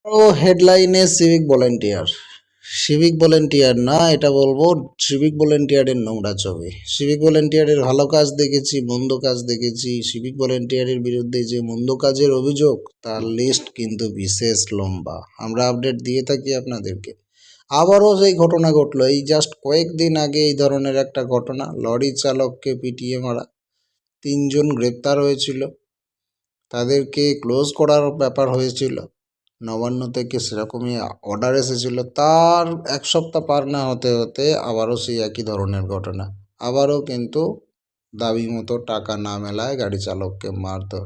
ও হেডলাইনে civic volunteer না, এটা বলবো সিভিক ভলেন্টিয়ারের নোংরা ছবি। সিভিক ভলেন্টিয়ারের ভালো কাজ দেখেছি, মন্দ কাজ দেখেছি। সিভিক ভলেন্টিয়ারের বিরুদ্ধে যে মন্দ কাজের অভিযোগ তার লিস্ট কিন্তু বিশেষ লম্বা। আমরা আপডেট দিয়ে থাকি আপনাদেরকে। আবারও সেই ঘটনা ঘটলো, এই জাস্ট কয়েকদিন আগে এই ধরনের একটা ঘটনা, লরি চালককে পিটিয়ে মারা, 3 জন গ্রেপ্তার হয়েছিল, তাদেরকে ক্লোজ করার ব্যাপার হয়েছিল, নবান্ন থেকে সেরকমই অর্ডার এসেছিল। তার 1 সপ্তাহ পার না হতে হতে আবারও সেই একই ধরনের ঘটনা, আবারও কিন্তু দাবি মতো টাকা না মেলায় গাড়ি চালককে মারধর।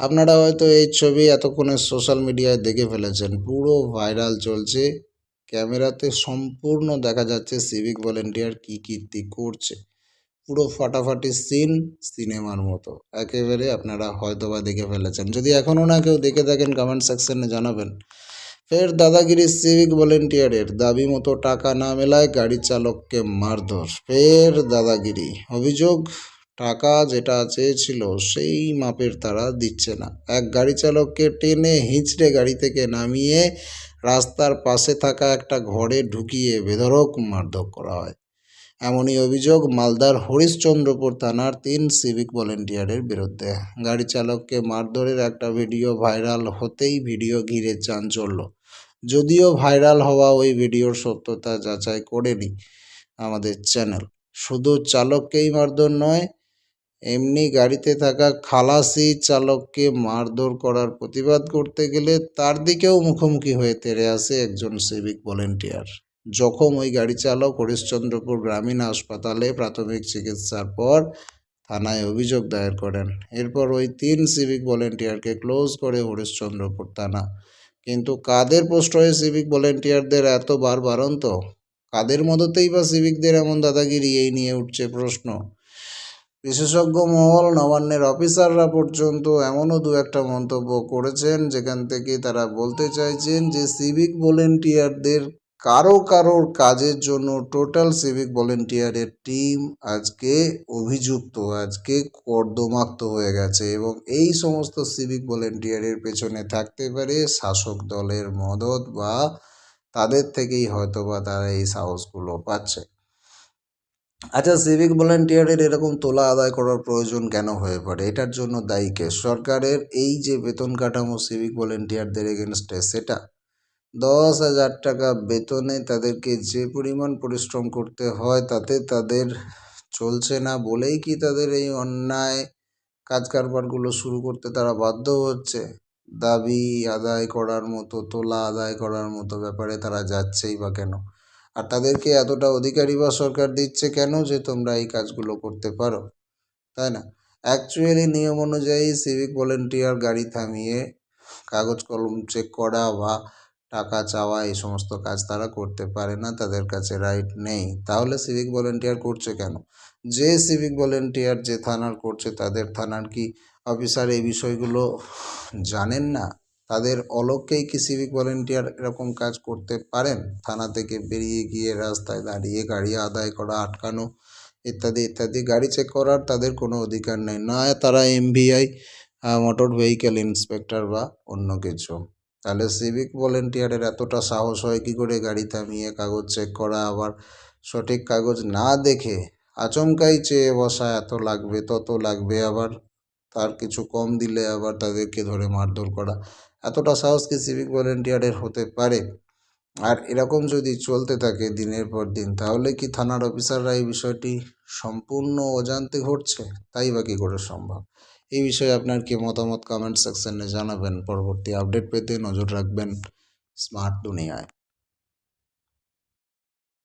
আপনারা হয়তো এই ছবি এতক্ষণে সোশ্যাল মিডিয়ায় দেখে ফেলেছেন, পুরো ভাইরাল চলছে, ক্যামেরাতে সম্পূর্ণ দেখা যাচ্ছে সিভিক ভলেন্টিয়ার কী কীর্তি করছে। পুরো ফাটাফাটি সিন, সিনেমার মতো একেবারে। আপনারা হয়তোবা দেখে ফেলেছেন, যদি এখনও না কেউ দেখে থাকেন কমেন্ট সেকশনে জানাবেন। ফের দাদাগিরি সিভিক ভলেন্টিয়ারের, দাবি মতো টাকা না মেলায় গাড়ি চালককে মারধর। ফের দাদাগিরি, অভিযোগ টাকা যেটা চেয়েছিল সেই মাপের তারা দিচ্ছে না। এক গাড়ি চালককে টেনে হিঁচড়ে গাড়ি থেকে নামিয়ে রাস্তার পাশে থাকা একটা ঘরে ঢুকিয়ে বেধড়ক মারধর করা হয়। এমনই অভিযোগ মালদার হরিশ্চন্দ্রপুর থানার 3 সিভিক ভলেন্টিয়ারের বিরুদ্ধে। গাড়ি চালককে মারধরের একটা ভিডিও ভাইরাল হতেই ভিডিও ঘিরে চাঞ্চল্য। যদিও ভাইরাল হওয়া ওই ভিডিওর সত্যতা যাচাই করেনি আমাদের চ্যানেল। শুধু চালককেই মারধর নয়, এমনি গাড়িতে থাকা খালাসি চালককে মারধর করার প্রতিবাদ করতে গেলে তার দিকেও মুখোমুখি হয়ে তেড়ে আসে একজন সিভিক ভলেন্টিয়ার। জখম ওই গাড়ি চালক হরিশ্চন্দ্রপুর গ্রামীণ হাসপাতালে প্রাথমিক চিকিৎসার পর থানায় অভিযোগ দায়ের করেন। এরপর ওই 3 সিভিক ভলেন্টিয়ারকে ক্লোজ করে হরিশ্চন্দ্রপুর থানা। কিন্তু কাদের প্রশ্রয়ে সিভিক ভলেন্টিয়ারদের এত বারবারন্ত, কাদের মদতেই বা সিভিকদের এমন দাদাগিরি, এই নিয়ে উঠছে প্রশ্ন। বিশেষজ্ঞ মহল, নবান্নের অফিসাররা পর্যন্ত এমনও 2-1টা মন্তব্য করেছেন যেখান থেকে তারা বলতে চাইছেন যে সিভিক ভলেন্টিয়ারদের কারোর কাজের জন্য টোটাল সিভিক ভলেন্টিয়ারের টিম আজকে অভিযুক্ত, আজকে কর্দমাক্ত হয়ে গেছে, এবং এই সমস্ত সিভিক ভলেন্টিয়ারের পেছনে থাকতে পারে শাসক দলের মদত, বা তাদের থেকেই হয়তোবা তারা এই সাহসগুলো পাচ্ছে। আচ্ছা, সিভিক ভলেন্টিয়ারের এরকম তোলা আদায় করার প্রয়োজন কেন হয়ে পড়ে? এটার জন্য দায়ী কে? সরকারের এই যে বেতন কাঠামো সিভিক ভলেন্টিয়ারদের এগেনস্টে, সেটা 10,000 টাকা বেতনে তাদেরকে যে পরিমাণ পরিশ্রম করতে হয় তাতে তাদের চলছে না বলেই কি তাদের এই অন্যায় কাজ কারবারগুলো শুরু করতে তারা বাধ্য হচ্ছে? দাবি আদায় করার মতো, তোলা আদায় করার মতো ব্যাপারে তারা যাচ্ছেই বা কেন? আর তাদেরকে এতটা অধিকারই বা সরকার দিচ্ছে কেন যে তোমরা এই কাজগুলো করতে পারো, তাই না? অ্যাকচুয়ালি নিয়ম অনুযায়ী সিভিক ভলেন্টিয়ার গাড়ি থামিয়ে কাগজ কলম চেক করা বা টাকা চাওয়া এই সমস্ত কাজ তারা করতে পারে না, তাদের কাছে রাইট নেই। তাহলে সিভিক ভলেন্টিয়ার করছে কেন? যে সিভিক ভলেন্টিয়ার যে থানার করছে, তাদের থানার কি অফিসার এই বিষয়গুলো জানেন না? তাদের অলক্ষ্যেই কি সিভিক ভলেন্টিয়ার এরকম কাজ করতে পারেন? থানা থেকে বেরিয়ে গিয়ে রাস্তায় দাঁড়িয়ে গাড়ি আদায় করা, আটকানো ইত্যাদি ইত্যাদি, গাড়ি চেক করার তাদের কোনো অধিকার নেই। না তারা এমভিআই, মোটর ভেহিক্যাল ইন্সপেক্টর বা অন্য কিছু। তাহলে সিভিক ভলেন্টিয়ারের এতটা সাহস হয় কী করে গাড়ি থামিয়ে কাগজ চেক করা, আবার সঠিক কাগজ না দেখে আচমকাই চেয়ে বসা, এত লাগবে তত লাগবে, আবার তার কিছু কম দিলে আবার তাদেরকে ধরে মারধর করা। এতটা সাহস কি সিভিক ভলেন্টিয়ারের হতে পারে? আর এরকম যদি চলতে থাকে দিনের পর দিন, তাহলে কি থানার অফিসাররা এই বিষয়টি সম্পূর্ণ অজান্তে ঘটছে? তাই বা কী করে সম্ভব? এই বিষয়ে আপনার কি মতামত কমেন্ট সেকশনে জানাবেন। পরবর্তী আপডেট পেতে নজর রাখবেন স্মার্ট দুনিয়ায়।